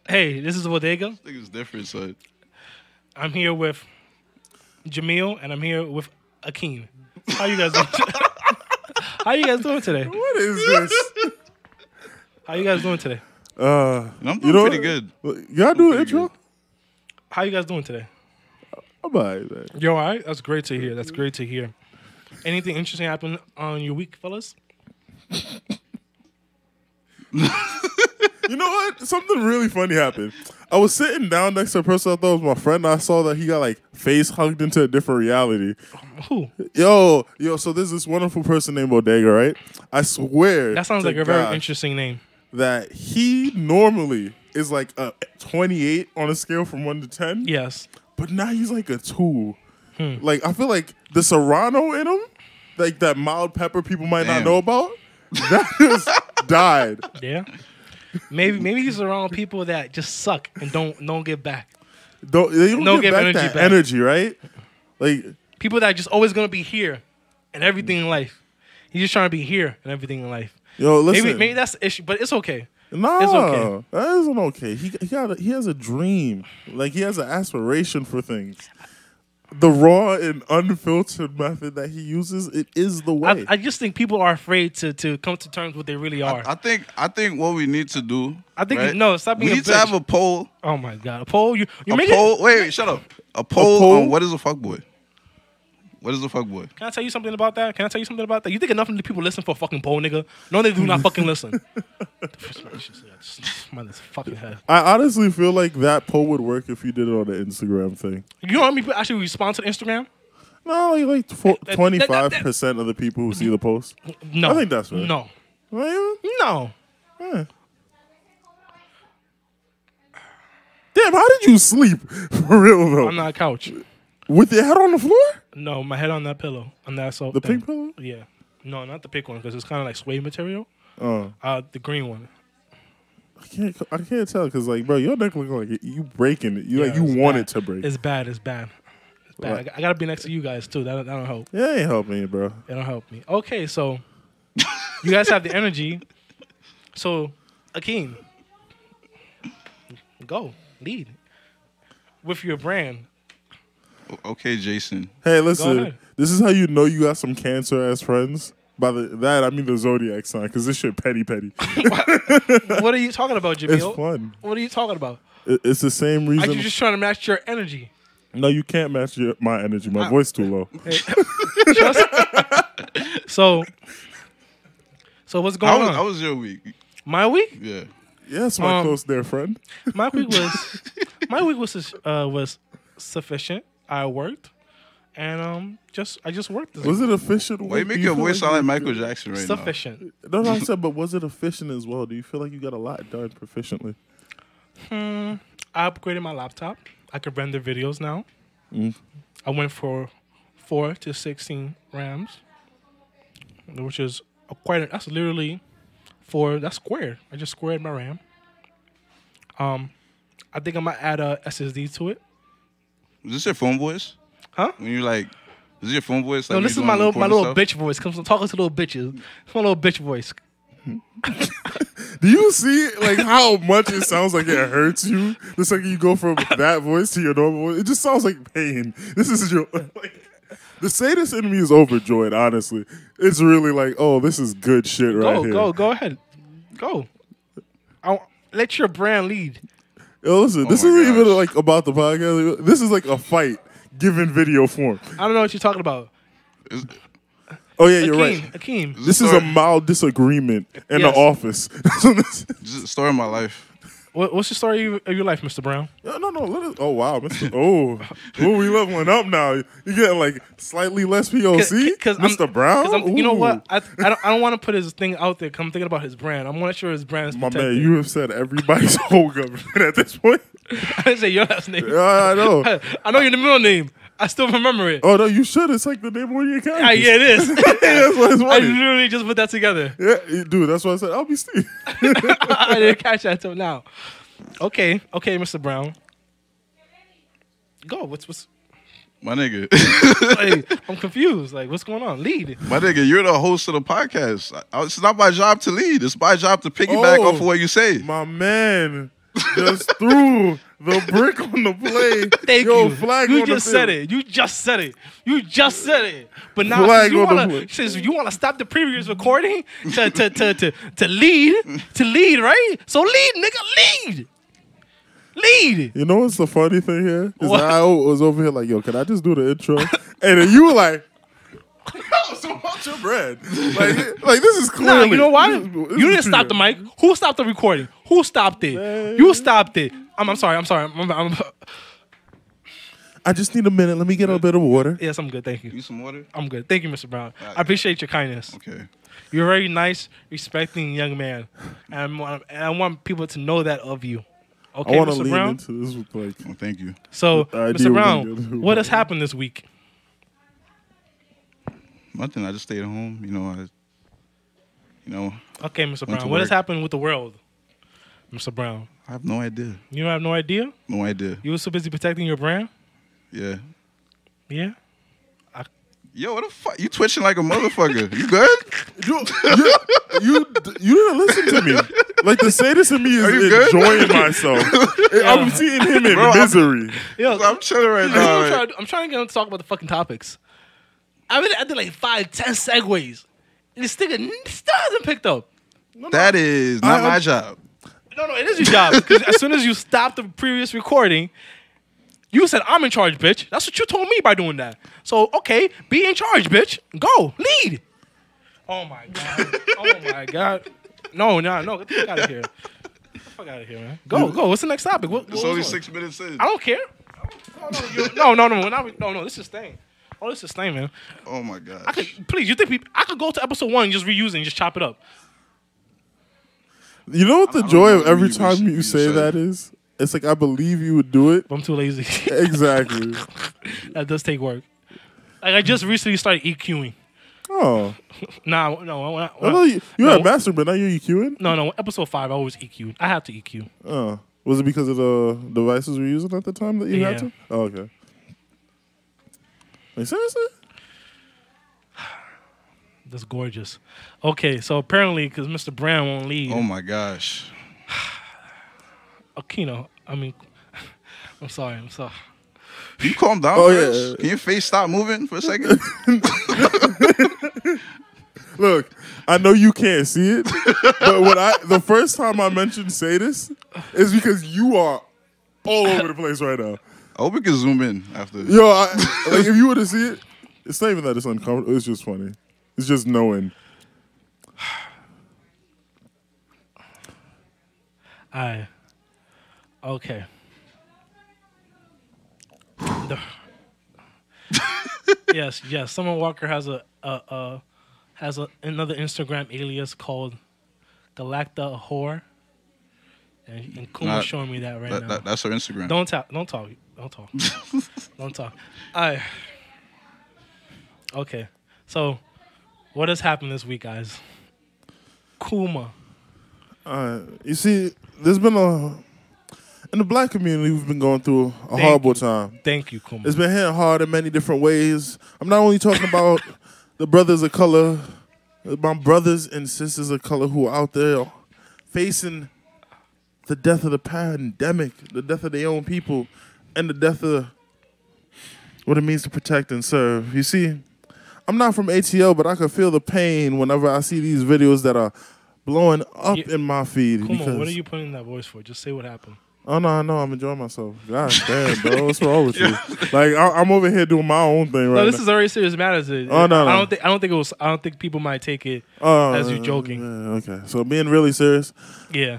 Hey, this is Bodega. I think it's different, son. I'm here with Jamil, and I'm here with Akeem. How you guys doing? How you guys doing today? What is this? How you guys doing today? I'm doing pretty good. Y'all do the intro? How you guys doing today? I'm alright, man. You all right? That's great to hear. That's great to hear. Anything interesting happen on your week, fellas? You know what? Something really funny happened. I was sitting down next to a person I thought was my friend, and I saw that he got like face hugged into a different reality. Who? Yo, so there's this wonderful person named Bodega, right? I swear. That sounds to like a God very interesting name. that he normally is like a 28 on a scale from 1 to 10. Yes. But now he's like a 2. Like, I feel like the Serrano in him, like that mild pepper people might not know about, that just died. Yeah. Maybe he's around people that just suck and don't give back. They don't get back that energy, right? Like People that are just always gonna be here and everything in life. He's just trying to be here and everything in life. Yo, listen. Maybe that's the issue, but it's okay. No, it's okay. That isn't okay. He has a dream. Like he has an aspiration for things. The raw and unfiltered method that he uses, it is the way. I just think people are afraid to come to terms with what they really are. I think what we need to do. I think right? no, stop being We a need bitch. to have a poll. Oh my god, a poll. You A make poll. it. Wait, shut up. A poll on what is a fuckboy. What is a fuckboy? Can I tell you something about that? You think enough of the people listen for a fucking poll, nigga? No, they do not fucking listen. Mind this fucking head. I honestly feel like that poll would work if you did it on the Instagram thing. You know how many people actually respond to Instagram? No, like 25% of the people who see the post. No, I think that's right. No, Really? no. Damn, how did you sleep? For real though. On that couch. With your head on the floor? No, my head on that pillow. On that The pink pillow? Yeah. No, not the pink one because it's kind of like suede material. The green one. I can't tell because like, bro, your neck look like you breaking it. You want it to break. It's bad. It's bad. Right. I gotta be next to you guys too. That don't help. Yeah, it ain't help me, bro. It don't help me. Okay, so you guys have the energy. So, Akeem, go lead with your brand. Okay, Jason. Hey, listen. This is how you know you got some cancer as friends. By that, I mean the zodiac sign, because this shit petty. What are you talking about, Jamil? It's fun. What are you talking about? It's the same reason. Are you just trying to match your energy? No, you can't match my energy. My voice too low. Hey. So what's going on? How was your week? My week? Yeah. Yes, my close dear friend. My week was sufficient. I worked, and I just worked. Was it efficient? Why you make your voice sound like Michael Jackson right sufficient. now? No, I said, but was it efficient as well? Do you feel like you got a lot done proficiently? I upgraded my laptop. I could render videos now. I went for 4 to 16 RAMs, which is that's literally 4. That's squared. I just squared my RAM. I think I might add a SSD to it. Is this your phone voice? Huh? When you're like, is this your phone voice? No, Like this is my little bitch voice. Comes from talking to little bitches. It's my little bitch voice. Do you see like how much it sounds like it hurts you? The second you go from that voice to your normal voice, it just sounds like pain. This is your the sadist in me is overjoyed. Honestly, it's really like, oh, this is good shit right here. Go ahead, go. I'll let your brand lead. Yo, listen, this isn't even like about the podcast. This is like a fight given video form. I don't know what you're talking about. Oh yeah, you're right. Akeem. This is a mild disagreement in the office. This is the story of my life. What's the story of your life, Mr. Brown? No. Oh wow, Mr. We leveling up now. You getting like slightly less POC, Mr. Brown. You know what? I don't want to put his thing out there. 'Cause I'm thinking about his brand. I'm not sure his brand is protected. My man, you have said everybody's whole government at this point. I didn't say your last name. I know. I know your middle name. I still remember it. Oh no, you should. It's like the name of one of your characters. Yeah, it is. That's why it's funny. I literally just put that together. Yeah, dude. That's why I said I'll be Steve. I didn't catch that till now. Okay, Mr. Brown. Go. What's My nigga. Like, I'm confused. Like, what's going on? Lead. My nigga, you're the host of the podcast. It's not my job to lead. It's my job to piggyback off of what you say. My man just threw the brick on the play. Thank you. Flag you on just the said field. it. You just said it. You just said it. But now Flag since you want to stop the previous recording to lead, right? So lead, nigga, lead. You know what's the funny thing here? Is What? that I was over here like, yo, can I just do the intro? And then you were like, so what's your bread? Like this is clearly. Nah, you know why? This You is didn't stop the mic. Who stopped the recording? Who stopped it? Man. You stopped it. I'm sorry. I just need a minute. Let me get a bit of water. Yes, I'm good. Thank you. You some water? I'm good. Thank you, Mr. Brown. I appreciate your kindness. Okay. You're a very nice, respecting young man, and I want people to know that of you. Okay, I want to Mr. lean Brown. into this with like. Well, thank you. So, The idea Mr. we're Brown, gonna do. what has happened this week? Nothing. I just stayed at home. Okay, Mr. Went Brown, to what has work. happened with the world, Mr. Brown? I have no idea. You have no idea? No idea. You were so busy protecting your brand? Yeah. Yeah. Yo, what the fuck? You twitching like a motherfucker. You good? You didn't listen to me. Like the sadist in me is Are you good? enjoying myself. I'm seeing him in Bro, misery. Yo, I'm chilling right now. I'm trying to get him to talk about the fucking topics. I did like 5, 10 segues. And this nigga still hasn't picked up. That is not my job. No, it is your job. Because as soon as you stopped the previous recording, you said, I'm in charge, bitch. That's what you told me by doing that. So, okay, be in charge, bitch. Go. Lead. Oh, my God. Oh, my God. No. Get the fuck out of here. Get the fuck out of here, man. Go. What's the next topic? It's only 6 minutes in. I don't care. No. This is staying. Oh, this is staying, man. Oh, my God. Please, you think I could go to episode 1 and just reuse it and just chop it up? You know what the I don't joy know of every what time you you say said. that is? It's like I believe you would do it. But I'm too lazy. Exactly. That does take work. Like, I just recently started EQing. Oh. No. I know you had master, but now you're EQing? No. Episode 5, I always EQ'd. I have to EQ. Oh. Was it because of the devices we were using at the time that you had Yeah. to? Oh, okay. Like, seriously? That's gorgeous. Okay, so apparently, because Mr. Brown won't lead. Oh, my gosh. Aquino, I'm sorry. Can you calm down Oh, first? yeah. Can your face stop moving for a second? Look, I know you can't see it, but the first time I mentioned sadist is because you are all over the place right now. I hope we can zoom in after. Yo, like if you were to see it, it's not even that it's uncomfortable. It's just funny. It's just knowing. Okay. Yes. Summer Walker has another Instagram alias called Galacta Whore, and Kuma's showing me that right now. That's her Instagram. Don't talk. Don't talk. Okay. So, what has happened this week, guys? Kuma. You see, there's been in the black community, we've been going through a horrible time. Thank you, Kuma. It's been hitting hard in many different ways. I'm not only talking about the brothers of color, my brothers and sisters of color who are out there facing the death of the pandemic, the death of their own people, and the death of what it means to protect and serve. You see, I'm not from ATL, but I can feel the pain whenever I see these videos that are blowing up in my feed. Kuma, what are you putting in that voice for? Just say what happened. Oh, no, I'm enjoying myself. God damn, bro. What's wrong with you? Like, I'm over here doing my own thing right now. No, this is a very serious matter. Oh, no. I don't think people might take it as you joking. Yeah, okay. So being really serious. Yeah.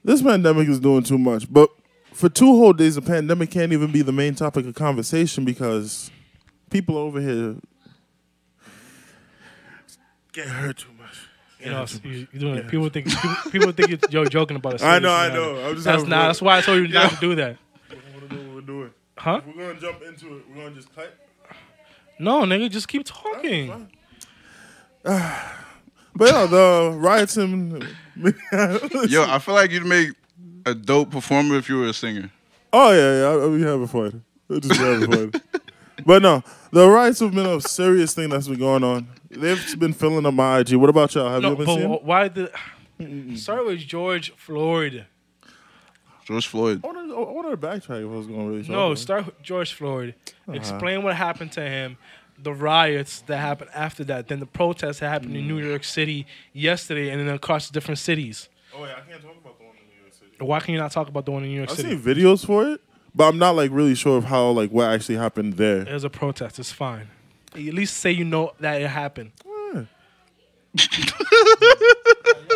This pandemic is doing too much. But for 2 whole days, the pandemic can't even be the main topic of conversation because people over here get hurt too much. You're doing it. People think you're joking about it. I know. I'm just that's why I told you not to do that. I want to know what we're doing. Huh? If we're going to jump into it, we're going to just cut. No, nigga, just keep talking. But yeah, the riots in... Yo, I feel like you'd make a dope performer if you were a singer. Oh, yeah. I'll be having fun. I'll just be having fun. But no, the riots have been a serious thing that's been going on. They've been filling up my IG. What about y'all? Have you been seeing? Why start with George Floyd. George Floyd. I wanted to backtrack if I was going really short. No, start with George Floyd. Explain what happened to him, the riots that happened after that, then the protests that happened in New York City yesterday and then across different cities. Oh, yeah, I can't talk about the one in New York City. Why can you not talk about the one in New York I've City? seen videos for it, but I'm not like really sure of how what actually happened there. There's a protest. It's fine. At least say you know that it happened. Yeah. Y'all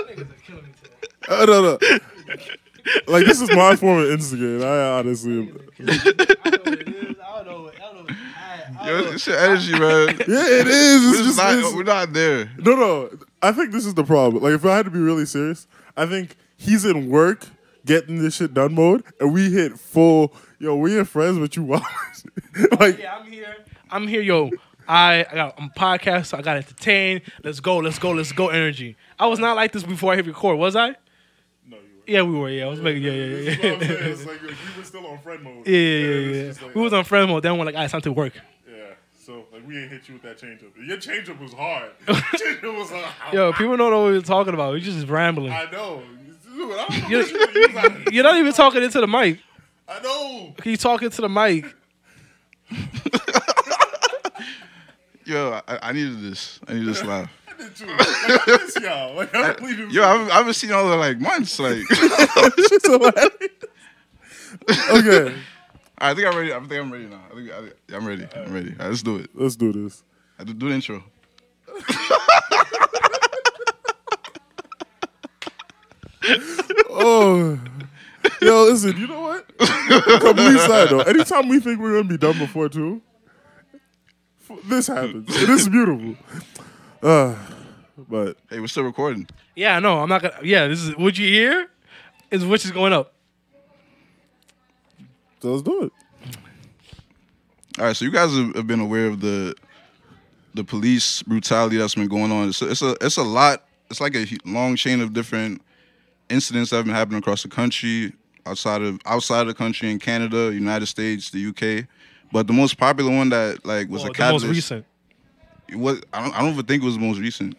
niggas are killing me today. No. Like, this is my form of instigate. I honestly... I don't know. Yo, it's your energy, man. Yeah, it is. We're not there. No. I think this is the problem. Like, if I had to be really serious, I think he's in work getting this shit done mode, and we hit full, we ain't friends, but you watch. Like, yeah, I'm here, yo. I'm podcast, so I got entertained. Let's go energy. I was not like this before I hit record, was I? No, you were. Yeah, we were. Yeah, I was making. Yeah. That's what I'm saying. It's like we were still on friend mode. Yeah. Like, We was on friend mode. Then we're like, all right, it's time to work. Yeah. So we ain't hit you with that change up. Your change up was hard. Change up was hard. Yo, people don't know what we're talking about. We're just rambling. I know. You're not even talking into the mic. I know. You talking to the mic. Yo, I needed this. I needed this laugh. I did too. I miss y'all. I don't believe you. Yo, I haven't seen y'all in months. Okay. I think I'm ready. I think I'm ready now. I'm ready. I'm ready. All right, let's do it. Let's do this. I do the intro. Oh. Yo, listen, you know what? Complete side though. Anytime we think we're going to be done before 2, this happens. This is beautiful. But Hey, we're still recording. Yeah, no, I'm not gonna. Yeah, this is what you hear is which is going up. so let's do it. All right, so you guys have been aware of the police brutality that's been going on. It's a lot. It's like a long chain of different incidents that have been happening across the country, outside of the country, in Canada, United States, the UK. But the most popular one that was a catalyst. The most recent. I don't even think it was the most recent.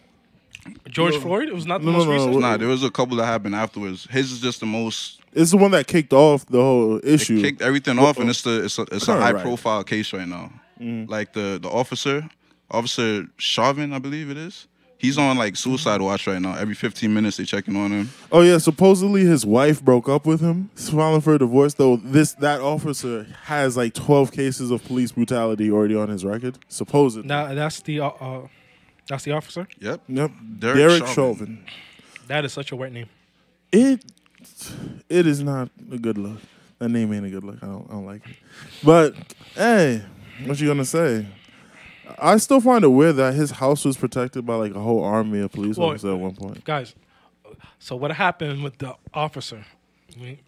George Floyd? It was not the most recent? Nah, there was a couple that happened afterwards. His is just the most. It's the one that kicked off the whole issue. It kicked everything off, and it's a high Right. profile case right now. Like the officer Chauvin, I believe it is. He's on suicide watch right now. Every 15 minutes they checking on him. Oh yeah, supposedly his wife broke up with him. He's filing for a divorce. Though that officer has 12 cases of police brutality already on his record. Supposedly. That's the officer. Yep. Derek Chauvin. That is such a wet name. It is not a good look. That name ain't a good look. I don't like it. But hey, what you gonna say? I still find it weird that his house was protected by a whole army of police officers at one point. Guys, so what happened with the officer? We're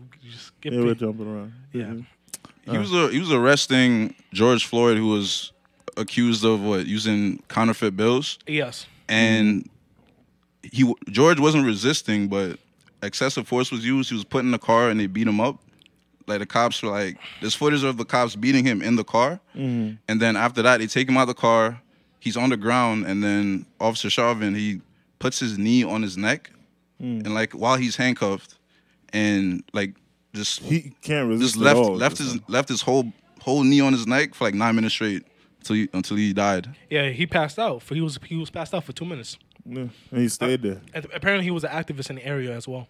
jumping around. Yeah. He was arresting George Floyd, who was accused of using counterfeit bills. Yes. And George wasn't resisting, but excessive force was used. He was put in the car and they beat him up. The cops were there's footage of the cops beating him in the car. And then after that, they take him out of the car. He's on the ground, and then Officer Chauvin, he puts his knee on his neck. And while he's handcuffed, and just he can't resist. Just left his whole knee on his neck for 9 minutes straight until he died. Yeah, he passed out. He was passed out for 2 minutes. Yeah, and he stayed there. And apparently, he was an activist in the area as well,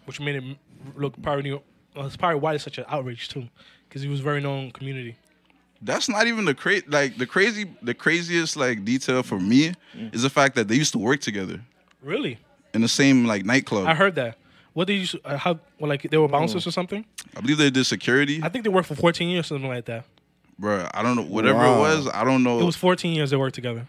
which made it look it's probably why it's such an outrage too, because he was very known in the community. That's not even the craziest detail for me is the fact that they used to work together. Really? In the same nightclub. I heard that. What did you they were bouncers or something? I believe they did security. I think they worked for 14 years, something like that. Bruh, I don't know. Whatever it was, I don't know. It was 14 years they worked together.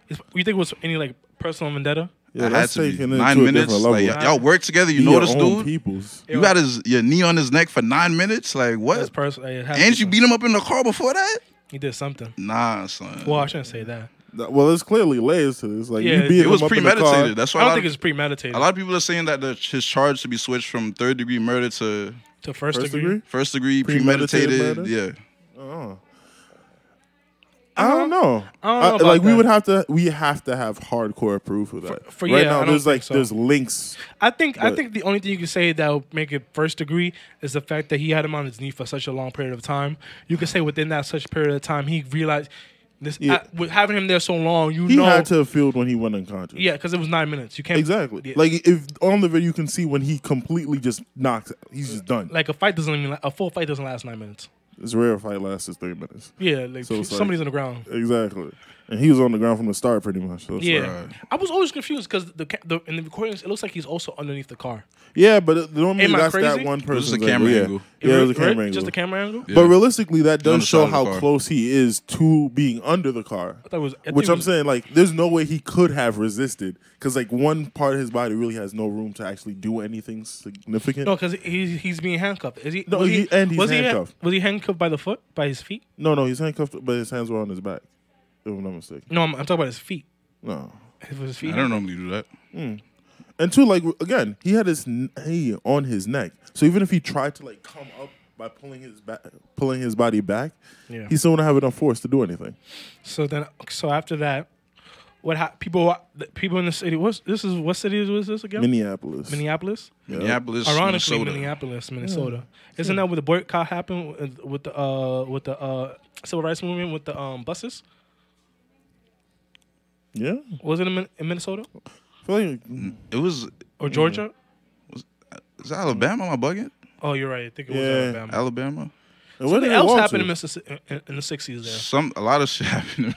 You think it was any personal vendetta? Yeah, it had that's to be taking 9 minutes. Y'all work together. You know this dude. Peoples. You got your knee on his neck for 9 minutes. What? And you beat him up in the car before that? He did something. Nah, son. Well, I shouldn't say that. Well, there's clearly layers to this. Yeah, you beat it was him up premeditated. That's why I don't think it's premeditated. A lot of people are saying that his charge should be switched from third-degree murder to first degree. First degree premeditated. murder? Yeah. Oh. I don't know. I don't know like about we have to have hardcore proof of that. For right yeah, now, I don't think so. there's links. I think the only thing you can say that will make it first degree is the fact that he had him on his knee for such a long period of time. You can say within that such period of time, he realized this. With having him there so long, he had to have felt when he went unconscious. Yeah, because it was 9 minutes. You can't exactly. Yeah. Like if on the video you can see when he completely just knocks. He's just done. Like a full fight doesn't last 9 minutes. It's rare a fight lasts 3 minutes. Yeah, like so somebody's on the ground. Exactly. And he was on the ground from the start pretty much. So yeah. I was always confused because in the recordings, it looks like he's also underneath the car. Yeah, but normally that's crazy? That one person. It was a camera angle. Yeah, it was a camera angle. Just a camera angle? Yeah. But realistically, that does show how close he is to being under the car. I'm saying, like, there's no way he could have resisted because, like, one part of his body really has no room to actually do anything significant. No, because he's being handcuffed. Is he? No, he's handcuffed. Was he handcuffed by the foot? By his feet? No, he's handcuffed, but his hands were on his back. If I'm not mistaken. No, I'm talking about his feet. No. His feet. I don't normally do that. And two, like, again, he had his knee on his neck. So even if he tried to, like, come up by pulling his body back, he still wouldn't have enough force to do anything. So after that, people in the city? What city was this again? Minneapolis. Minneapolis. Ironically, Minnesota. Minneapolis, Minnesota. Yeah. Isn't that where the boycott happened with the civil rights movement with the buses? Yeah. Was it in Minnesota? It was. Or Georgia? Is that Alabama? Am I bugging? Oh, you're right. I think it was Alabama. Alabama. Something else happened in the 60s there. A lot of shit happened.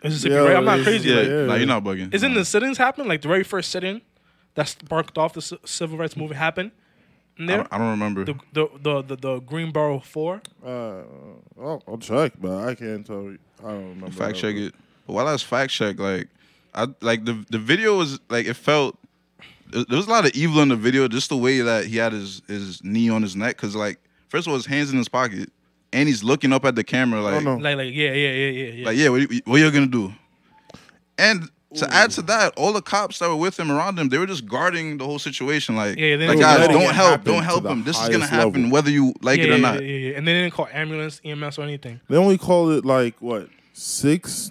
Mississippi, right? I'm not crazy. No, you're not bugging. Isn't the sit-ins happen? Like the very first sit-in that sparked off the civil rights movement happened in there? I don't remember. The Greenboro 4? I'll check, but I can't tell you. I don't remember. Fact check it. But while I was fact check, like, the video was, like, it felt, there was a lot of evil in the video, just the way that he had his knee on his neck. Because, like, first of all, his hands in his pocket. And he's looking up at the camera like, yeah. Like, yeah, what you gonna do? And to add to that, all the cops that were with him, around him, they were just guarding the whole situation. Like, guys, don't help him. This is gonna happen whether you like it or not. Yeah. And they didn't call ambulance, EMS, or anything. They only called it like what 7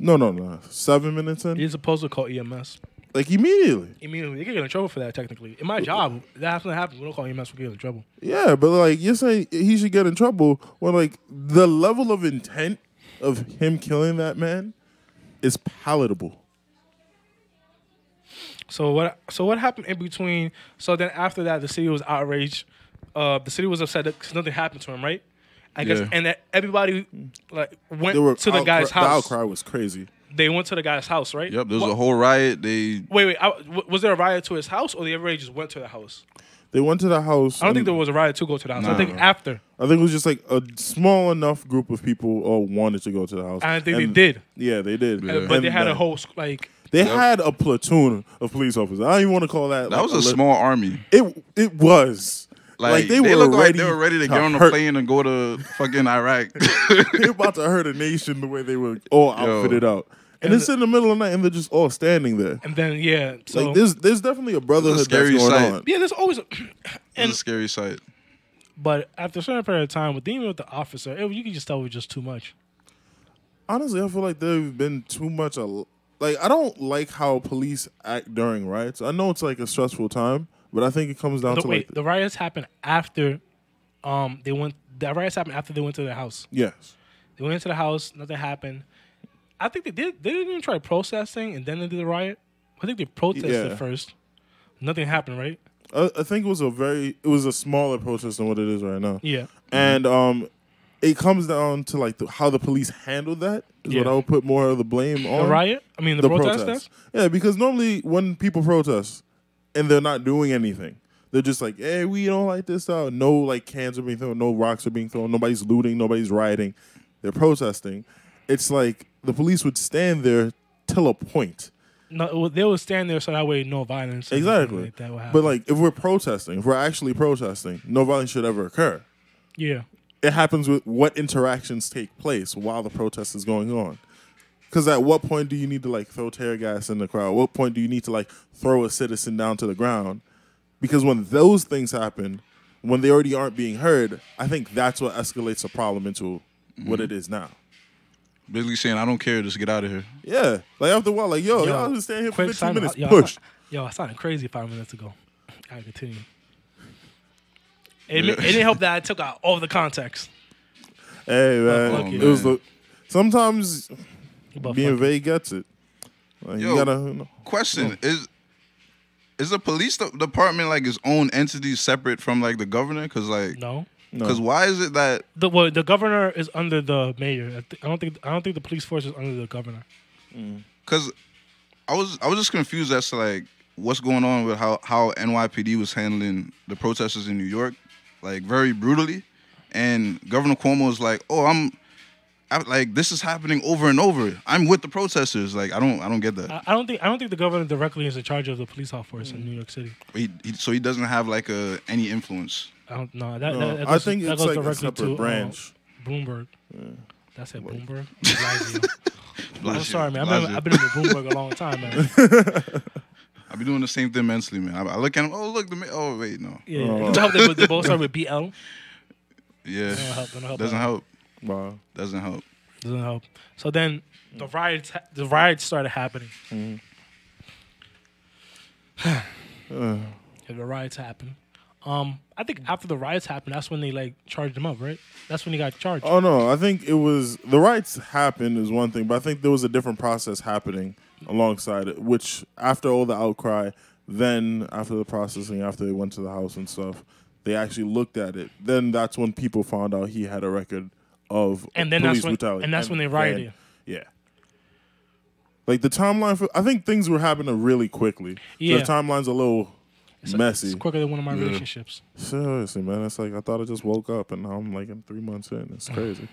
minutes in. You're supposed to call EMS. Like immediately. You can get in trouble for that technically. In my job, that has to happen. We don't call EMS, we get in trouble. Yeah, but like you're saying he should get in trouble when like the level of intent of him killing that man is palatable. So what happened in between? So then after that, the city was outraged. The city was upset because nothing happened to him, right? I guess, and that everybody like went to the guy's house. The outcry was crazy. They went to the guy's house, right? Yep, there was a whole riot. Wait. Was there a riot to his house, or everybody just went to the house? They went to the house. I don't think there was a riot to go to the house. I think after. I think it was just like a small enough group of people all wanted to go to the house. I think they did. Yeah, they did. Yeah. But they had a whole like. They had a platoon of police officers. I don't even want to call that. That was a small army. It was. Like they were looked ready. Like they were ready to get on a plane and go to fucking Iraq. They about to hurt a nation the way they were all outfitted out. And it's in the middle of the night, and they're just all standing there. And then so like there's definitely a brotherhood that's going on. Yeah, there's always it's a scary sight. But after a certain period of time, with dealing with the officer, you can just tell it was just too much. Honestly, I feel like there's been too much. Like I don't like how police act during riots. I know it's like a stressful time, but I think it comes down to the riots happened after they went. The riots happened after they went to their house. Yes, they went into the house. Nothing happened. I think they did. They didn't even try protesting, and then they did the riot. I think they protested first. Nothing happened, right? I think it was a smaller protest than what it is right now. Yeah, and it comes down to like how the police handled that is what I would put more of the blame on. The riot? I mean, the protest? Yeah, because normally when people protest and they're not doing anything, they're just like, hey, we don't like this out. No like cans are being thrown, no rocks are being thrown, nobody's looting, nobody's rioting. They're protesting. It's like the police would stand there till a point. No, they would stand there so that way no violence. Exactly. Like that would happen. But like if we're actually protesting, no violence should ever occur. Yeah. It happens with what interactions take place while the protest is going on. Because at what point do you need to like throw tear gas in the crowd? At what point do you need to like throw a citizen down to the ground? Because when those things happen, when they already aren't being heard, I think that's what escalates a problem into what it is now. Basically saying, I don't care, just get out of here. Yeah, like after a while, like y'all just stand here for quick 15 minutes. Yo, Push. I sounded crazy 5 minutes ago. I continue. It didn't help that I took out all the context. Hey man, it was sometimes being vague gets it. Like, Yo, you gotta question is the police department like its own entity separate from like the governor? Because like no. Because why is it that the governor is under the mayor? I don't think the police force is under the governor. Because I was just confused as to like what's going on with how NYPD was handling the protesters in New York, like very brutally, and Governor Cuomo was like, "Oh, I'm like this is happening over and over. I'm with the protesters." Like I don't get that. I don't think the governor directly is in charge of the police force in New York City. So he doesn't have like any influence. I don't know. I think it's like a separate branch. Bloomberg. Yeah. That's it. Bloomberg. I'm sorry, man. I've been in Bloomberg a long time, man. I be doing the same thing mentally, man. I look at him. Oh, look. Oh, wait, no. Yeah. They both start with BL. Yeah. Doesn't help. Wow. Doesn't help. So then the riots started happening. The riots happened. I think after the riots happened, that's when they like charged him up, right? That's when he got charged. Oh no, I think it was the riots happened is one thing, but I think there was a different process happening alongside it. Which after all the outcry, then after the processing, after they went to the house and stuff, they actually looked at it. Then that's when people found out he had a record of police brutality, and that's when they rioted. Yeah. Like the timeline I think things were happening really quickly. Yeah, so the timeline's a little messy. It's quicker than one of my relationships. Seriously, man. It's like I thought I just woke up and now I'm like in 3 months in. It's crazy.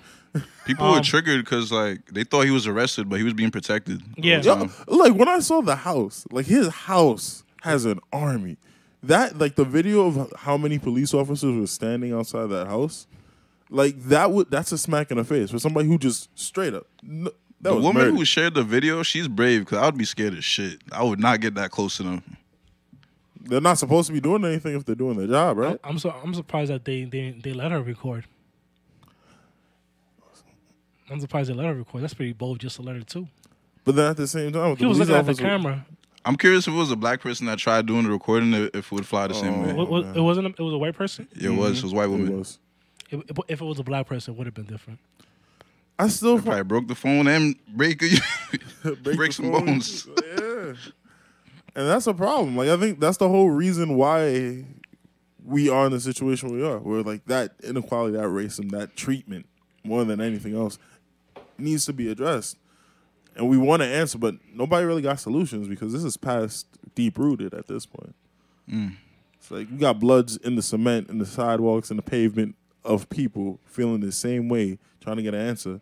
People were triggered because like they thought he was arrested, but he was being protected. Yeah. Like when I saw the house, like his house has an army. That like the video of how many police officers were standing outside that house, like that's a smack in the face for somebody who just straight up. The woman who shared the video, she's brave because I would be scared as shit. I would not get that close to them. They're not supposed to be doing anything if they're doing their job, right? I'm surprised that they let her record. I'm surprised they let her record. That's pretty bold just to let her too. But then at the same time, he was looking at the camera. I'm curious if it was a black person that tried doing the recording, if it would fly the same way. It wasn't. It was a white person. Yeah, it was. It was a white woman. If it was a black person, it would have been different. I still probably broke the phone and break some bones. Yeah. And that's a problem. Like I think that's the whole reason why we are in the situation we are. Where like that inequality, that racism, that treatment, more than anything else, needs to be addressed. And we want to answer, but nobody really got solutions because this is past deep rooted at this point. It's like we got bloods in the cement, in the sidewalks, in the pavement of people feeling the same way, trying to get an answer.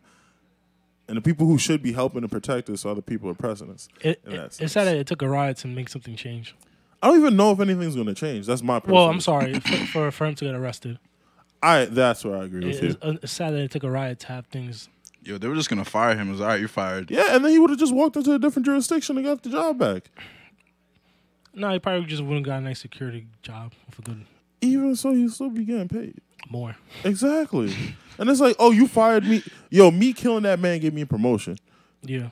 And the people who should be helping and protect us are the people oppressing us. It's sad that it took a riot to make something change. I don't even know if anything's going to change. That's my personal. Well, I'm sorry for him to get arrested. That's where I agree with you. It's sad that it took a riot to have things. Yo, they were just going to fire him. It was all right, you're fired. Yeah, and then he would have just walked into a different jurisdiction and got the job back. No, he probably just wouldn't got a nice security job for good. Even so, he'd still be getting paid. More. Exactly. And it's like, oh, you fired me. Yo, me killing that man gave me a promotion. Yeah.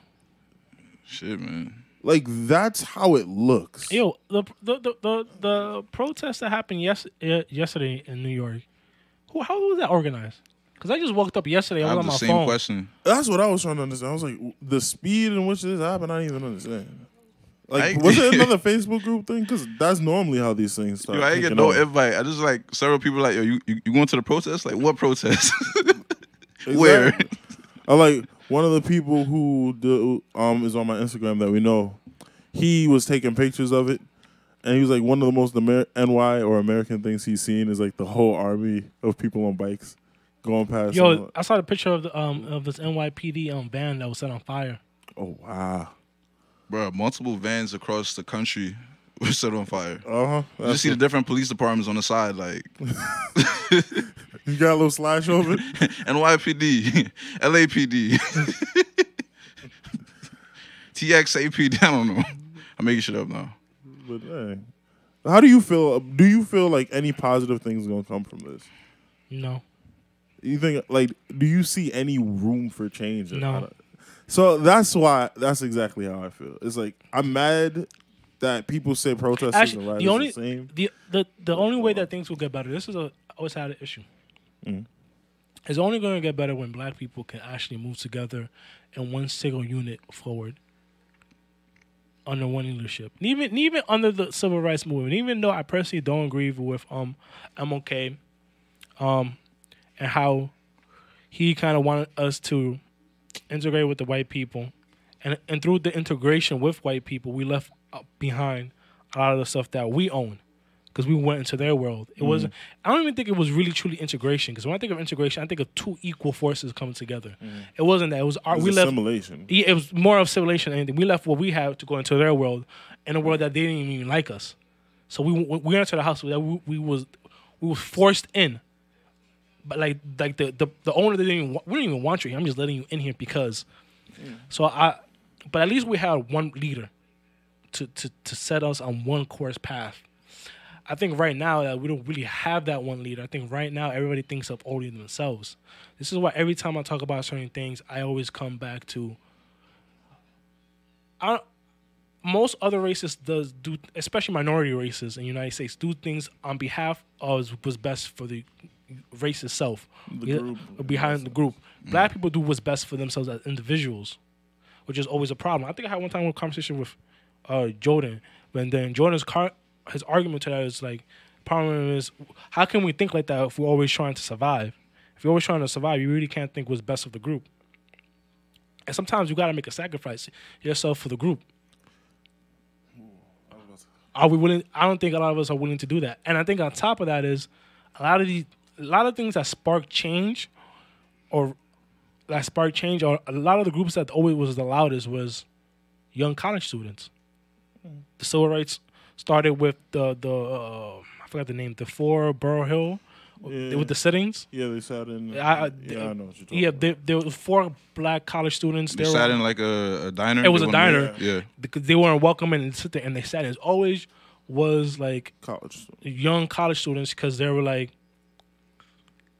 Shit, man. Like, that's how it looks. Yo, the protest that happened yesterday in New York, how was that organized? Because I just woke up yesterday. I was on my phone. I have the same question. That's what I was trying to understand. I was like, the speed in which this happened, I didn't even understand. Like, was it another Facebook group thing? Because that's normally how these things start. Yo, I ain't get no invite. I just like several people like, yo, you going to the protest? Like, what protest? Exactly. Where? I like one of the people who is on my Instagram that we know. He was taking pictures of it, and he was like, one of the most NY or American things he's seen is like the whole army of people on bikes going past. Yo, I saw the picture of this NYPD van that was set on fire. Oh wow. Bro, multiple vans across the country were set on fire. Uh-huh. You just see the different police departments on the side, like. You got a little slash over it? NYPD, LAPD, TXAPD, I don't know. I'm making shit up now. But dang. How do you feel? Do you feel like any positive things going to come from this? No. You think, like, do you see any room for change? No. So that's exactly how I feel. It's like I'm mad that people say protesters Actually, and the riots only are the same. the only way that things will get better. This is I always had an issue. It's only going to get better when black people can actually move together in one single unit forward under one leadership. Even under the civil rights movement, even though I personally don't agree with MLK, and how he kind of wanted us to integrate with the white people, and through the integration with white people, we left behind a lot of the stuff that we own. Because we went into their world. It wasn't. I don't even think it was really truly integration. Because when I think of integration, I think of two equal forces coming together. It wasn't that. It was we left assimilation. Yeah, it was more of assimilation than anything. We left what we had to go into their world, in a world that they didn't even like us. So we entered the house that we was forced in. But like the owner didn't we didn't even want you here. I'm just letting you in here because. So but at least we had one leader to set us on one course path. I think right now that we don't really have that one leader. I think right now everybody thinks of only themselves. This is why every time I talk about certain things, I always come back to. Most other races do, especially minority races in the United States, do things on behalf of what's best for the race itself, behind the group. Black people do what's best for themselves as individuals, which is always a problem. I think I had one time a conversation with Jordan, when then his argument to that is like, problem is, how can we think like that if we're always trying to survive? If you're always trying to survive, you really can't think what's best for the group. And sometimes you got to make a sacrifice yourself for the group. Are we willing? I don't think a lot of us are willing to do that. And I think on top of that is a lot of things that spark change, or a lot of the groups that always was the loudest was young college students. The civil rights started with the I forgot the name, the 4 Borough Hill, with the sittings. Yeah, they sat in. I know what you're talking about. There were 4 black college students. They sat in like a diner. It was a diner. Yeah. Because they weren't welcome and sit there, and they sat. It always was like young college students because they were like,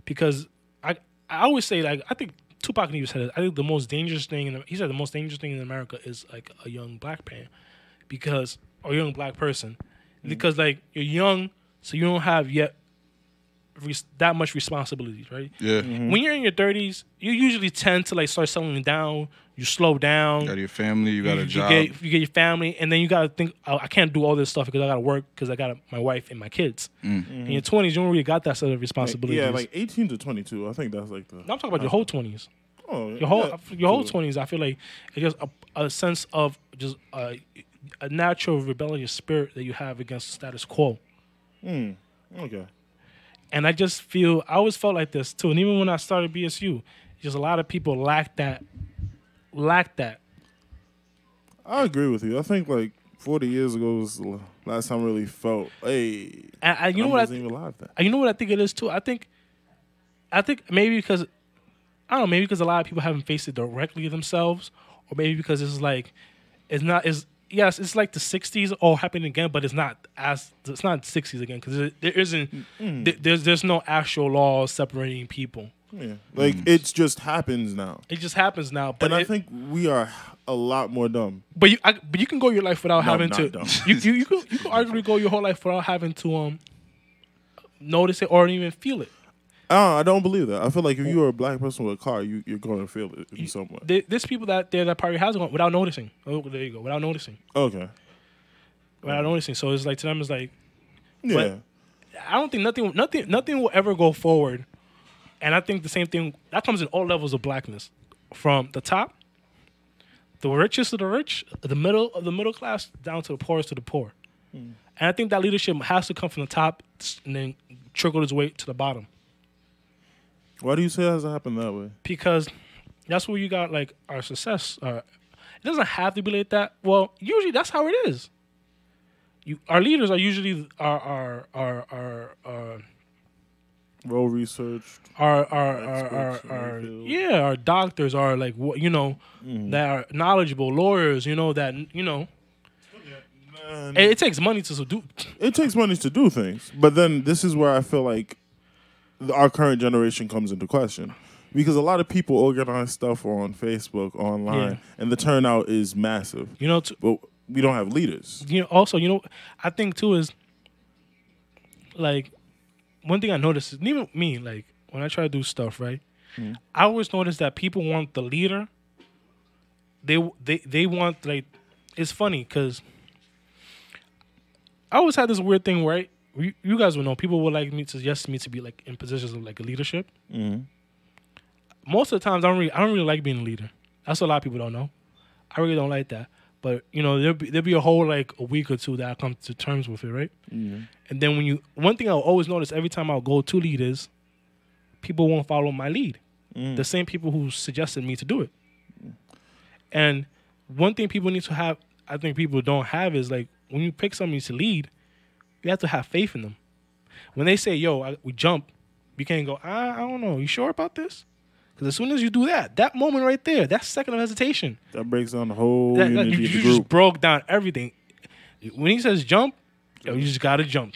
because I always say, like, I think Tupac even said it. I think the most dangerous thing he said the most dangerous thing in America is like a young black man, or young black person, because like you're young, so you don't have yet that much responsibilities, right? Yeah. When you're in your 30s, you usually tend to like start settling down. You slow down. You got your family. You got a job. You get your family, and then you got to think, I can't do all this stuff because I got to work because I got my wife and my kids. In your 20s, you don't really got that set of responsibilities. Like 18 to 22. I think that's like the. I'm talking about your whole 20s. Oh, your whole 20s. I feel like it's just a sense of just a natural rebellious spirit that you have against the status quo. Okay. And I always felt like this too. And even when I started BSU, just a lot of people lack that. I agree with you. I think like 40 years ago was the last time I really felt, hey, you know what even alive then. You know what I think it is too? I think maybe because, I don't know, maybe because a lot of people haven't faced it directly themselves, or maybe because it's like, it's like the 60s all happening again, but it's not the 60s again, because there isn't, there's no actual laws separating people. Yeah, like it just happens now. It just happens now, but I think we are a lot more dumb. But you can go your life without having to. Dumb. You can arguably go your whole life without having to notice it or even feel it. I don't believe that. I feel like if you are a black person with a car, you're going to feel it in some way. There's people that probably has it without noticing. Oh, there you go, without noticing. Okay. Without noticing, so it's like to them, it's like, yeah. I don't think nothing will ever go forward. And I think the same thing, that comes in all levels of blackness. From the top, the richest of the rich, the middle of the middle class, down to the poorest of the poor. And I think that leadership has to come from the top and then trickle its way to the bottom. Why do you say it has to happen that way? Because that's where you got like our success. It doesn't have to be like that. Well, usually that's how it is. Our leaders are usually our well researched. Our doctors are like, that are knowledgeable, lawyers, it takes money to do. It takes money to do things, but then this is where I feel like our current generation comes into question, Because a lot of people organize stuff on Facebook, online, and the turnout is massive. But we don't have leaders. Also, I think too is like one thing I noticed is even me, like when I try to do stuff, right? I always notice that people want the leader. They want like it's funny because I always had this weird thing, right? You guys will know people would like me to suggest me to be like in positions of like leadership. Most of the times I don't really like being a leader. That's what a lot of people don't know. I really don't like that. But there'll be a whole like a week or two that I come to terms with it, right? And then one thing I'll always notice every time I'll go to leaders, people won't follow my lead. The same people who suggested me to do it. And one thing people need to have, I think people don't have, is like when you pick somebody to lead, you have to have faith in them. When they say, "Yo, we jump," you can't go, I don't know. You sure about this? Because as soon as you do that moment right there, that second of hesitation, that breaks down the whole unity of the group. Just broke down everything. When he says jump, you just gotta jump.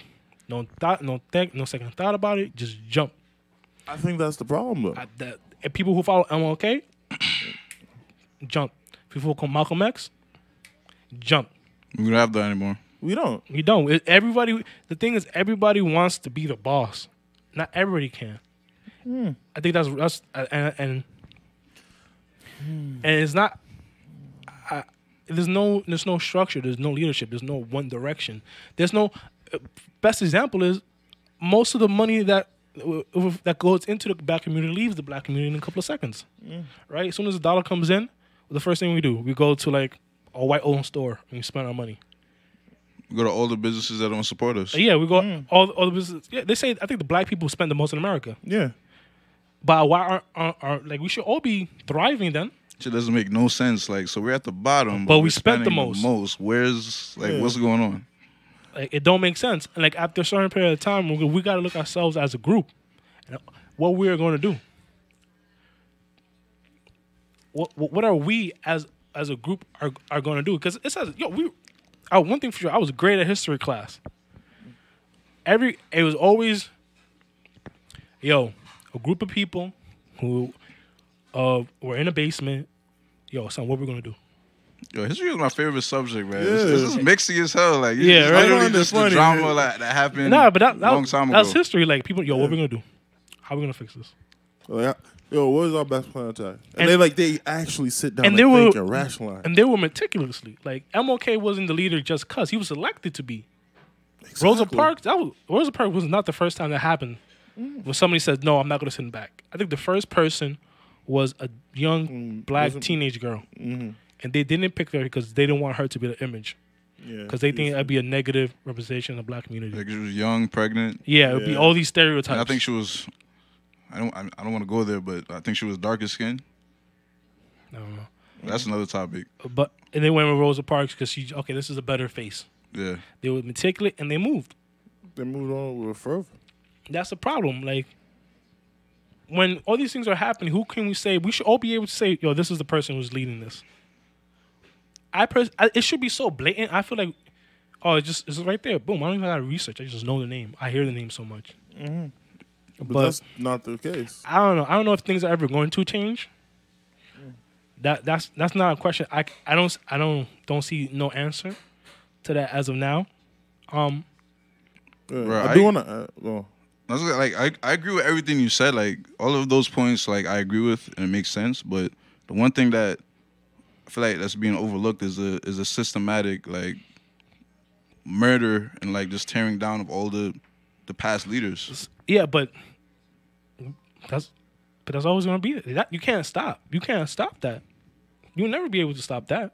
No thought, no second thought about it. Just jump. I think that's the problem, though. People who follow MLK, jump. People who call Malcolm X, jump. We don't have that anymore. We don't. We don't. The thing is, everybody wants to be the boss. Not everybody can. I think that's and it's not. There's no structure. There's no leadership. There's no one direction. There's no. Best example is most of the money that goes into the black community leaves the black community in a couple of seconds. Right. As soon as the dollar comes in, the first thing we do, we go to like a white-owned store and we spend our money. We go to all the businesses that don't support us. Yeah, we go all the businesses. Yeah, they say I think the black people spend the most in America. Yeah. But why aren't like we should all be thriving then? It doesn't make no sense. Like, so we're at the bottom, but we spent the most. Where's what's going on? Like, it don't make sense. And like after a certain period of time, we got to look at ourselves as a group, and what we are going to do. What are we as a group are going to do? Because it says one thing for sure, I was great at history class. It was always a group of people who were in a basement. Son, what we're gonna do? History is my favorite subject, man. This is mixy as hell. Like, right? Literally just the drama that happened but that long time ago. That's history. Like, people, what we gonna do? How we gonna fix this? Like, what is our best plan attack? And they actually sit down and think and rationalize. And they were meticulously. Like, MLK wasn't the leader just because. He was elected to be. Exactly. Rosa Parks was not the first time that happened. When somebody says, no, I'm not going to send back. I think the first person was a young black teenage girl. And they didn't pick her because they didn't want her to be the image. Because they think that'd be a negative representation of the black community. Like, she was young, pregnant. Yeah, it would be all these stereotypes. And I think she was... I don't want to go there, but I think she was darker skinned. I don't know. That's another topic. And they went with Rosa Parks because this is a better face. Yeah. They were meticulous and they moved. They moved on with further. That's the problem. Like, when all these things are happening, who can we say? We should all be able to say, this is the person who's leading this. It should be so blatant. I feel like, it's right there. Boom. I don't even have to research. I just know the name. I hear the name so much. But that's not the case. I don't know. I don't know if things are ever going to change. That's not a question. I don't see no answer to that as of now. Bro, I do want to. I agree with everything you said. Like, all of those points, like, I agree with, and it makes sense. But the one thing that I feel like that's being overlooked is a systematic, like, murder and, like, just tearing down of all the past leaders. Yeah, but that's always going to be that. You can't stop. You can't stop that. You'll never be able to stop that.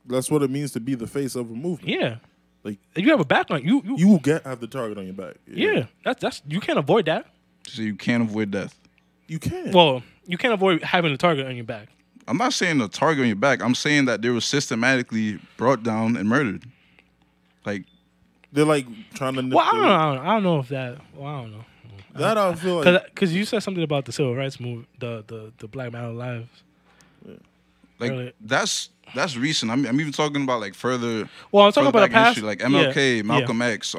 That's what it means to be the face of a movement. Yeah. Like, you have a background. You will have the target on your back. Yeah. That's you can't avoid that. So you can't avoid death. You can. Well, you can't avoid having a target on your back. I'm not saying the target on your back. I'm saying that they were systematically brought down and murdered. Like, they're like trying to. Well, I don't know if that. Well, I don't know. That I feel like because you said something about the civil rights movement, the Black Matter Lives. Yeah. Like earlier. That's recent. I'm even talking about like further. Well, I'm talking about the past, history, like MLK, Malcolm X,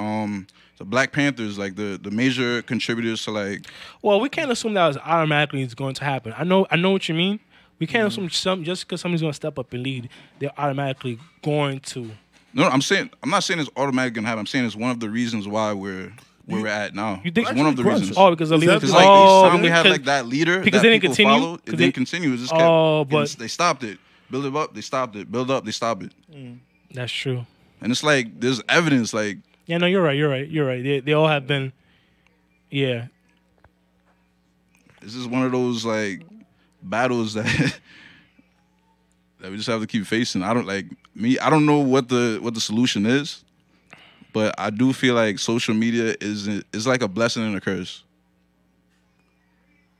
the Black Panthers, like the major contributors to like. Well, we can't assume that automatically is going to happen. I know what you mean. We can't assume just because somebody's going to step up and lead, they're automatically going to. No, I'm not saying it's automatically going to happen. I'm saying it's one of the reasons why we're where we're at now. You think it's one of the reasons? Oh, because the leader. Because like each time we had like that leader because that they didn't people continue. followed, it didn't continue. It just kept. But they stopped it. Build it up, they stopped it. Build up, they stopped it. That's true. And it's like there's evidence. Like yeah, no, you're right. They all have been. Yeah. This is one of those like battles that that we just have to keep facing. I don't know what the solution is, but I do feel like social media is like a blessing and a curse.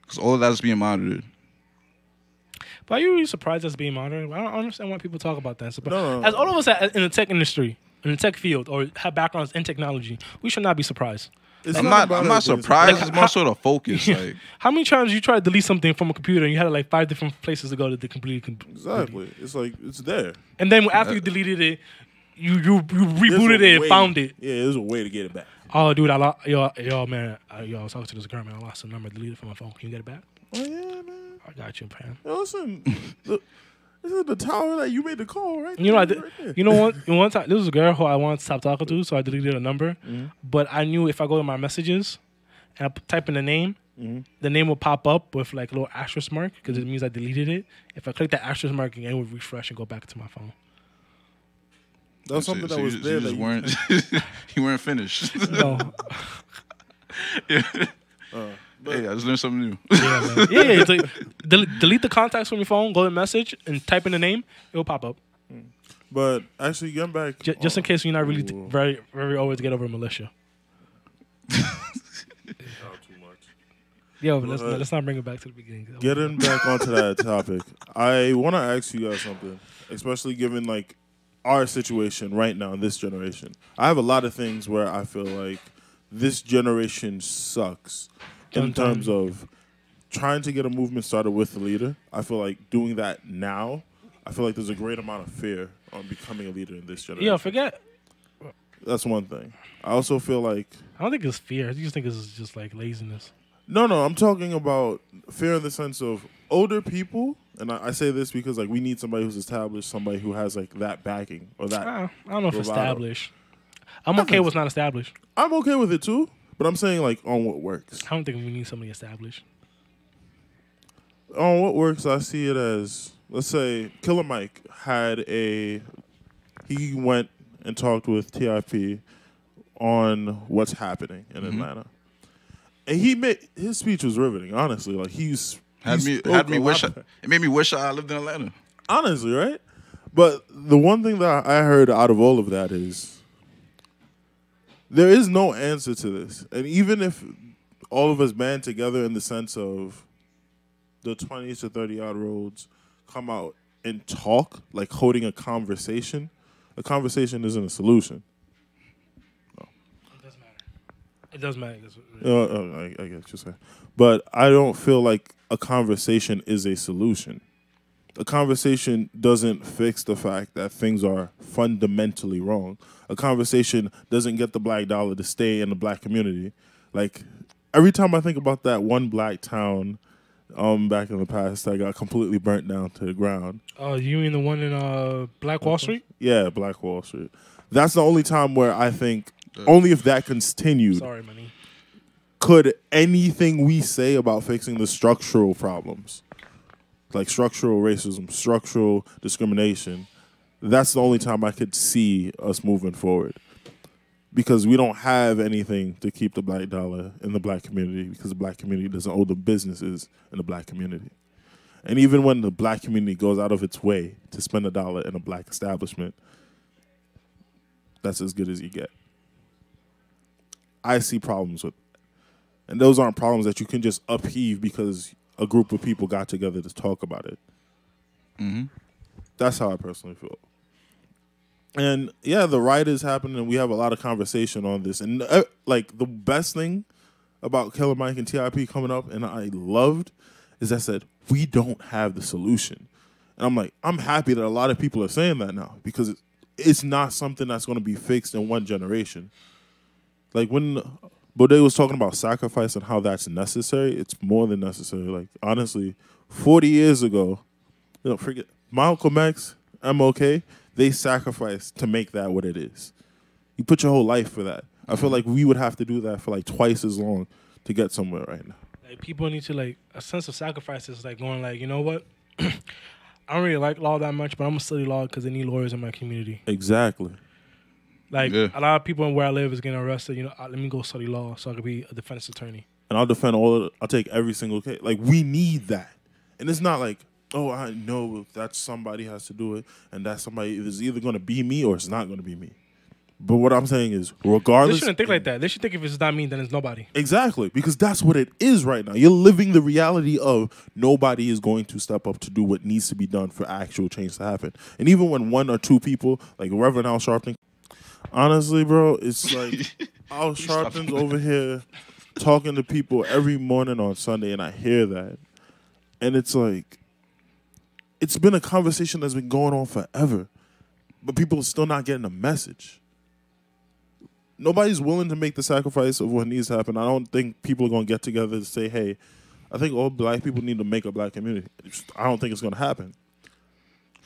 Because all of that is being monitored. But are you really surprised that's being monitored? I don't understand why people talk about that. No. As all of us in the tech industry, in the tech field, or have backgrounds in technology, we should not be surprised. I'm not surprised. It's more sort of focus. Like, how many times you try to delete something from a computer and you had like 5 different places to go to complete? Exactly. It's like it's there. And then after you deleted it, you rebooted it and found it. Yeah, there's a way to get it back. Oh, dude, yo, man, I was talking to this girl, man. I lost the number, deleted it from my phone. Can you get it back? Oh yeah, man. I got you, man. Yo, listen, this is the tower that you made the call, right? You know, one time, this was a girl who I wanted to stop talking to, so I deleted her number. But I knew if I go to my messages and I type in the name, the name will pop up with like a little asterisk mark because it means I deleted it. If I click that asterisk mark again, it will refresh and go back to my phone. That was something that was there. You weren't you weren't finished. No. Hey, I just learned something new. Yeah, man. Yeah. It's like, delete the contacts from your phone, go to message, and type in the name. It will pop up. But actually, getting back, just in case you're not really very, very always get over militia. Not too much. Yeah, but let's not bring it back to the beginning. Getting back onto that topic, I want to ask you guys something, especially given like our situation right now, this generation. I have a lot of things where I feel like this generation sucks. In terms of trying to get a movement started with the leader, I feel like doing that now, I feel like there's a great amount of fear on becoming a leader in this generation. Yeah, forget. That's one thing. I also feel like... I don't think it's fear. I just think it's just like laziness. No, I'm talking about fear in the sense of older people, and I say this because like we need somebody who's established, somebody who has like that backing or that... I don't know if established. I'm okay with not established. I'm okay with it too. But I'm saying, like, on what works. I don't think we need somebody established. On what works, I see it as, let's say, Killer Mike he went and talked with TIP on what's happening in Atlanta. And his speech was riveting, honestly. Like, it made me wish I lived in Atlanta. Honestly, right? But the one thing that I heard out of all of that is, there is no answer to this. And even if all of us band together in the sense of the 20 to 30-year-olds come out and talk, like holding a conversation isn't a solution. No. It does matter. I get what you're saying. But I don't feel like a conversation is a solution. A conversation doesn't fix the fact that things are fundamentally wrong. A conversation doesn't get the black dollar to stay in the black community. Like, every time I think about that one black town back in the past that got completely burnt down to the ground. Oh, you mean the one in Black Wall Street? Yeah, Black Wall Street. That's the only time where I think, only if that continued, could anything we say about fixing the structural problems, like structural racism, structural discrimination, that's the only time I could see us moving forward. Because we don't have anything to keep the black dollar in the black community, because the black community doesn't own the businesses in the black community. And even when the black community goes out of its way to spend $1 in a black establishment, that's as good as you get. I see problems with it. And those aren't problems that you can just upheave because a group of people got together to talk about it. Mm-hmm. That's how I personally feel. And yeah, the riot is happening, and we have a lot of conversation on this. And like the best thing about Killer Mike and TIP coming up, and I loved, is that said we don't have the solution. And I'm like, I'm happy that a lot of people are saying that now, because it's not something that's going to be fixed in one generation. Like when Bodega was talking about sacrifice and how that's necessary, it's more than necessary. Like honestly, 40 years ago, forget Malcolm X, MLK, they sacrificed to make that what it is. You put your whole life for that. I feel like we would have to do that for like twice as long to get somewhere right now. Like people need to like a sense of sacrifice is like going like, you know what? I don't really like law that much, but I'm gonna study law because they need lawyers in my community. Exactly. Like a lot of people where I live is getting arrested. You know, let me go study law so I could be a defense attorney. And I'll defend I'll take every single case. Like we need that, and it's not like, oh, I know that somebody has to do it, and that somebody is either going to be me or it's not going to be me. But what I'm saying is, regardless... They shouldn't think like that. They should think if it's not me, then it's nobody. Exactly, because that's what it is right now. You're living the reality of nobody is going to step up to do what needs to be done for actual change to happen. And even when one or two people, like Reverend Al Sharpton, honestly, bro, it's like Al Sharpton's over here talking to people every morning on Sunday, and I hear that. And it's like, it's been a conversation that's been going on forever, but people are still not getting the message. Nobody's willing to make the sacrifice of what needs to happen. I don't think people are going to get together to say, hey, I think all black people need to make a black community. I don't think it's going to happen.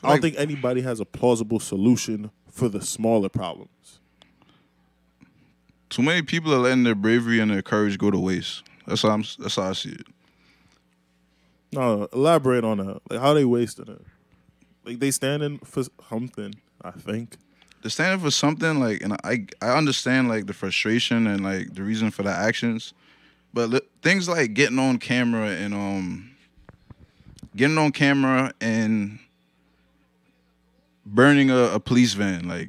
I don't think anybody has a plausible solution for the smaller problems. Too many people are letting their bravery and their courage go to waste. That's how I see it. No, elaborate on that. Like, how they wasting it? Like, they standing for something, I think. They're standing for something, like, and I understand, like, the frustration and, like, the reason for the actions. But things like getting on camera and burning a police van, like,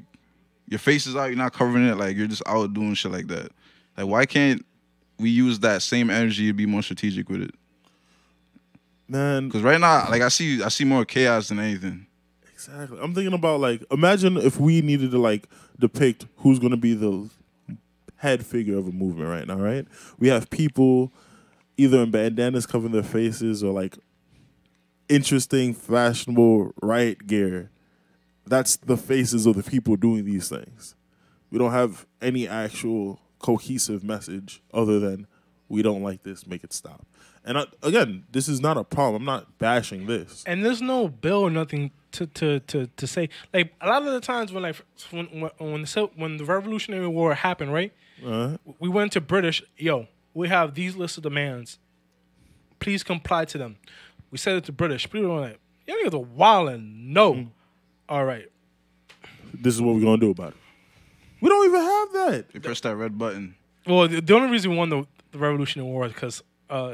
your face is out, you're not covering it, like, you're just out doing shit like that. Like, why can't we use that same energy to be more strategic with it? Man. Because right now, like, I see more chaos than anything. Exactly. I'm thinking about, like, imagine if we needed to, like, depict who's going to be the head figure of a movement right now, right? We have people either in bandanas covering their faces or, like, interesting, fashionable riot gear. That's the faces of the people doing these things. We don't have any actual cohesive message other than we don't like this, make it stop. And again, this is not a problem. I'm not bashing this. And there's no bill or nothing to say. Like a lot of the times when the Revolutionary War happened, right? We went to British. Yo, we have these lists of demands. Please comply to them. We said it to British. People were like, "You niggas are wildin'." No. All right. This is what we're gonna do about it. We don't even have that. They pressed that red button. Well, the only reason we won the Revolutionary War is because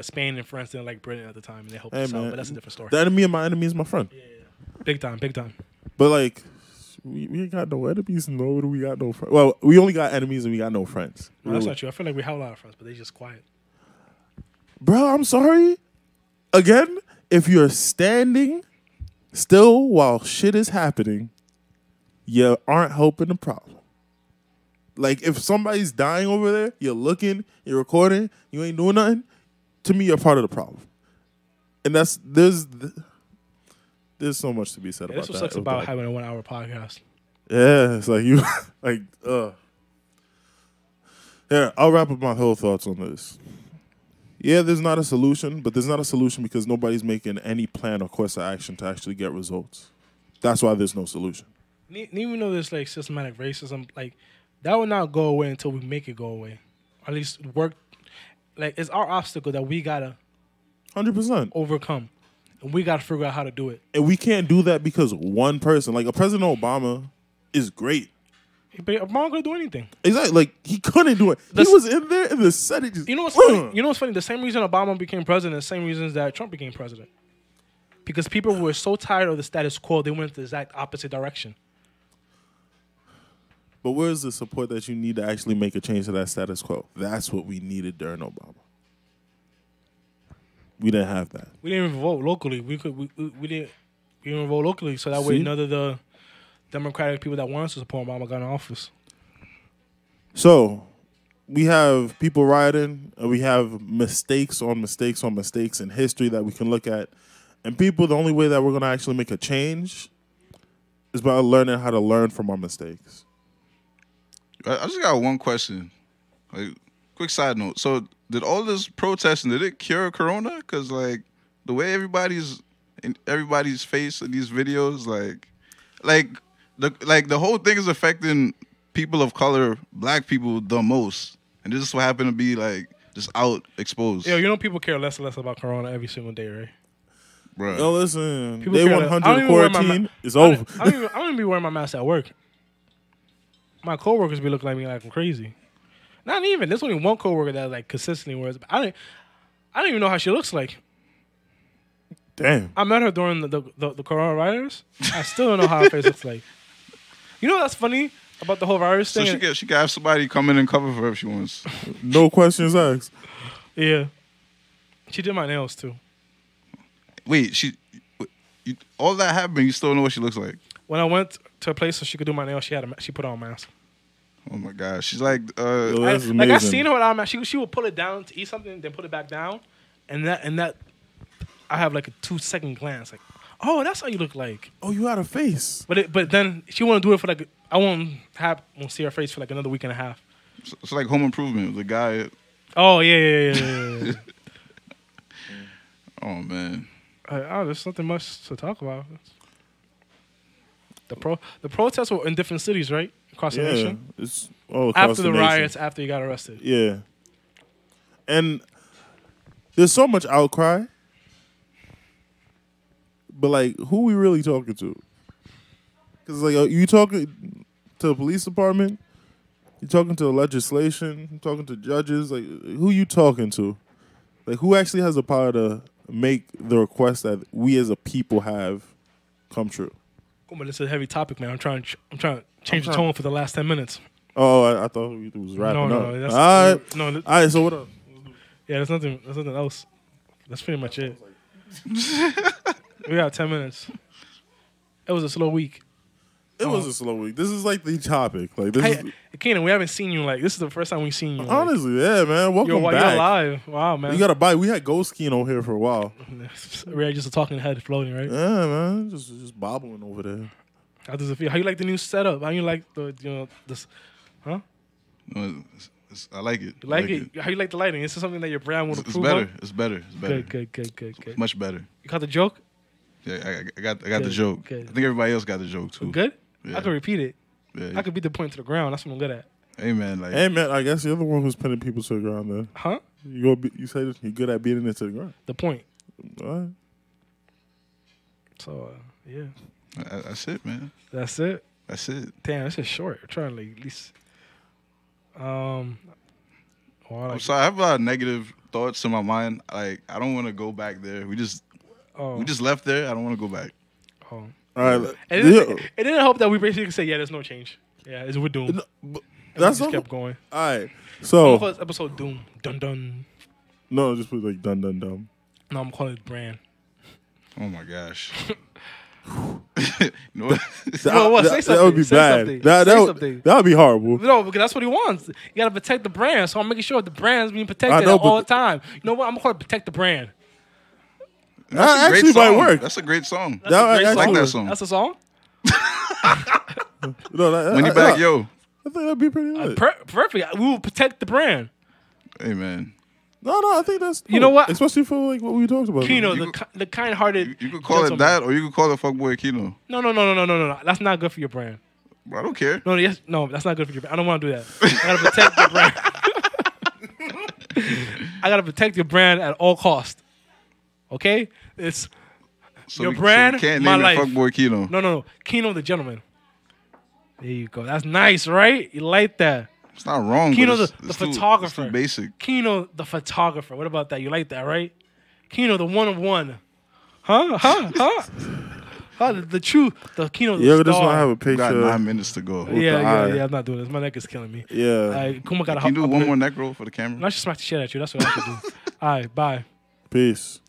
Spain and France didn't like Britain at the time, and they helped us out. But that's a different story. The enemy of my enemy is my friend. Yeah. Big time. But like, we ain't got no enemies, nor do we got no friends. Well, we only got enemies and we got no friends. No, that's not true. I feel like we have a lot of friends, but they're just quiet. Bro, I'm sorry. Again, if you're standing still while shit is happening, you aren't helping the problem. Like, if somebody's dying over there, you're looking, you're recording, you ain't doing nothing, to me, you're part of the problem. And there's so much to be said about that. That's what sucks about having a 1 hour podcast. Yeah, it's like you, like, Here, I'll wrap up my whole thoughts on this. Yeah, there's not a solution, but there's not a solution because nobody's making any plan or course of action to actually get results. That's why there's no solution. Even though there's, like, systematic racism, like, that will not go away until we make it go away. At least work. Like, it's our obstacle that we got to 100% overcome. And we got to figure out how to do it. And we can't do that because one person, like a President Obama, is great. But Obama couldn't do anything. Exactly. Like, he couldn't do it. He was in there in the Senate. Just, you know what's funny? You know what's funny? The same reason Obama became president, the same reasons that Trump became president. Because people were so tired of the status quo, they went the exact opposite direction. But where's the support that you need to actually make a change to that status quo? That's what we needed during Obama. We didn't have that. We didn't even vote locally. We didn't even vote locally, so that way none of the Democratic people that wanted us to support Obama got in office. So we have people rioting, and we have mistakes on mistakes on mistakes in history that we can look at. And people, the only way that we're going to actually make a change is by learning how to learn from our mistakes. I just got one question. Like, quick side note. So, did all this protesting, did it cure Corona? Because, like, the way everybody's in everybody's face in these videos, the whole thing is affecting people of color, black people, the most. And this is what happened to be, like, just out exposed. Yeah, you know people care less and less about Corona every single day, right? Bruh. Yo, listen. People Day care 100 of quarantine is over. I don't even be wearing my mask at work. My coworkers be looking at me like I'm crazy. Not even. There's only one coworker that like consistently wears. I don't even know how she looks like. Damn. I met her during the coronavirus. I still don't know how her face looks like. You know what's funny about the whole virus So thing? she can have somebody come in and cover for her if she wants. No questions asked. Yeah. She did my nails too. Wait, all that happened, you still know what she looks like? When I went to a place so she could do my nails, she put on a mask. Oh my gosh, she's like, Yo, that's Like amazing. I seen her without a mask. She would pull it down to eat something, then put it back down, and that I have like a 2-second glance, like, oh, that's how you look like. Oh, you had a face. But then she wouldn't do it for like I won't see her face for like another week and a half. it's like Home Improvement. The guy. Oh yeah. Oh man. There's nothing much to talk about. The protests were in different cities, right? Across the nation. It's all across After the the nation. riots, after you got arrested. Yeah. And there's so much outcry. But, like, who we really talking to? Because, like, are you talking to the police department? You talking to the legislation? You talking to judges? Like, who you talking to? Like, who actually has the power to make the request that we as a people have come true? Come on, this is a heavy topic, man. I'm trying to change the tone for the last 10 minutes. Oh, I thought we was wrapping up. No, that's All right. no. All right, so what else? Yeah, there's nothing else. That's pretty much it. We got 10 minutes. It was a slow week. It was a slow week. This is like the topic. Like this Hey, is Kenan, we haven't seen you this is the first time we've seen you. honestly, yeah, man. Welcome You're back. alive. Wow, man. You got to buy. We had Ghost Kino here for a while. We're just a talking head floating, right? Yeah, man. Just bobbling over there. How does it feel? How you like the new setup? How you like this? Huh? No, I like it. You like it? How you like the lighting? Is this something that your brand would It's approve better. of? It's better. It's better. Good. Much better. You caught the joke? Yeah, I got the joke. Good. I think everybody else got the joke too. Good? Yeah. I can repeat it. Yeah. I could beat the point to the ground. That's what I'm good at. Hey man, like Hey, man. I guess you're the one who's pinning people to the ground. Then Huh? you say you're good at beating it to the ground. The point. All right. So, yeah. that's it, man. That's it. That's it. Damn, this is short. I'm trying to like, at least. I'm sorry. I have a lot of negative thoughts in my mind. Like I don't want to go back there. We just left there. I don't want to go back. Oh. All right. It didn't help that we basically said, yeah, there's no change. Yeah, we're doomed. That's just not, kept going. all right. I'm gonna So call this episode Doom. Dun dun. no, just put like dun dun dun. No, I'm calling it brand. Oh my gosh. You know what? Well, what? Say That something. would be Say bad. something. That Say would something. that would be horrible. No, because that's what he wants. You gotta protect the brand. So I'm making sure the brand's being protected I know, all but- the time. You know what? I'm gonna call it protect the brand. That a great actually might song. work. That's a great song. That's That a great actually song. like that song. That's a song. No, When you back, yo. I think that'd be pretty good. Perfect. We will protect the brand. Hey man. No, I think that's You know what? Especially for like what we talked about. Kino, You the kind-hearted. You could call it gentleman. that, or you could call it Fuckboy Kino. No. That's not good for your brand. I don't care. No, that's not good for your brand. I don't want to do that. I gotta protect your brand. I gotta protect your brand at all costs. Okay? It's So your we brand, can't my name life. it Fuckboy Kino. No. Kino the gentleman. There you go. That's nice, right? You like that? It's not wrong. Kino but the it's too- photographer. It's too basic. Kino the photographer. What about that? You like that, right? Kino the one of one. Huh? The true, the Kino the Yeah, star. but this one I have a We got picture. 9 minutes to go. Yeah, I'm not doing this. My neck is killing me. Yeah. Kuma got Can you do one more neck roll for the camera? I should smack the shit at you. That's what I should do. All right, bye. Peace.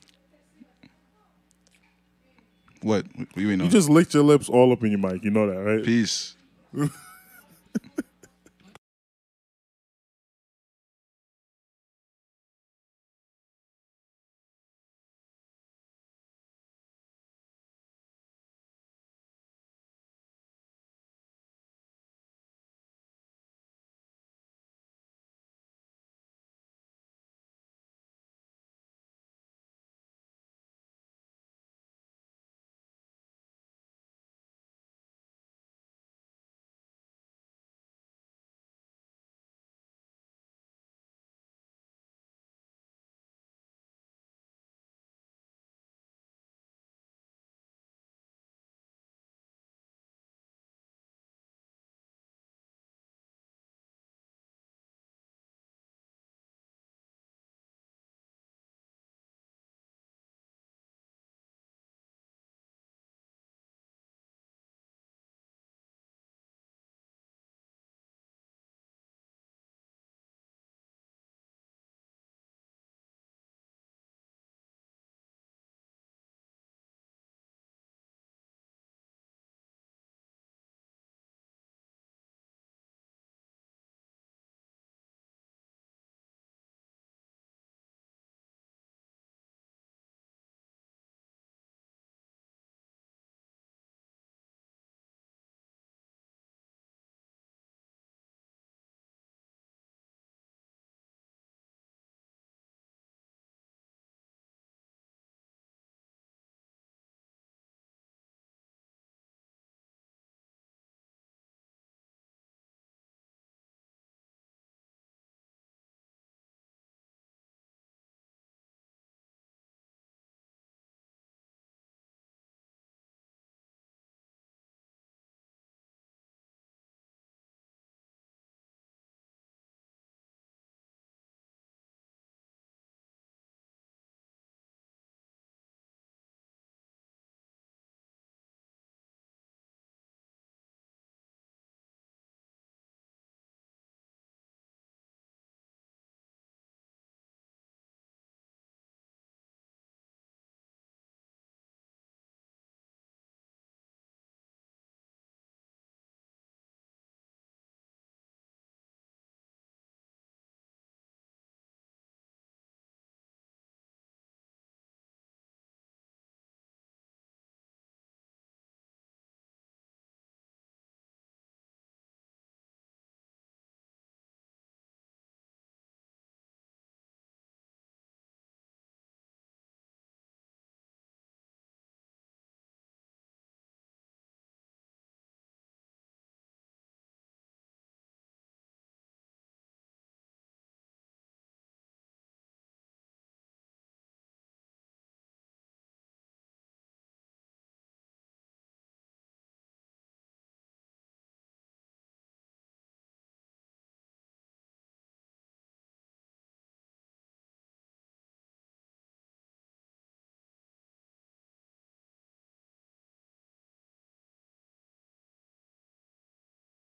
What? What you mean? You just licked your lips all up in your mic. You know that, right? Peace.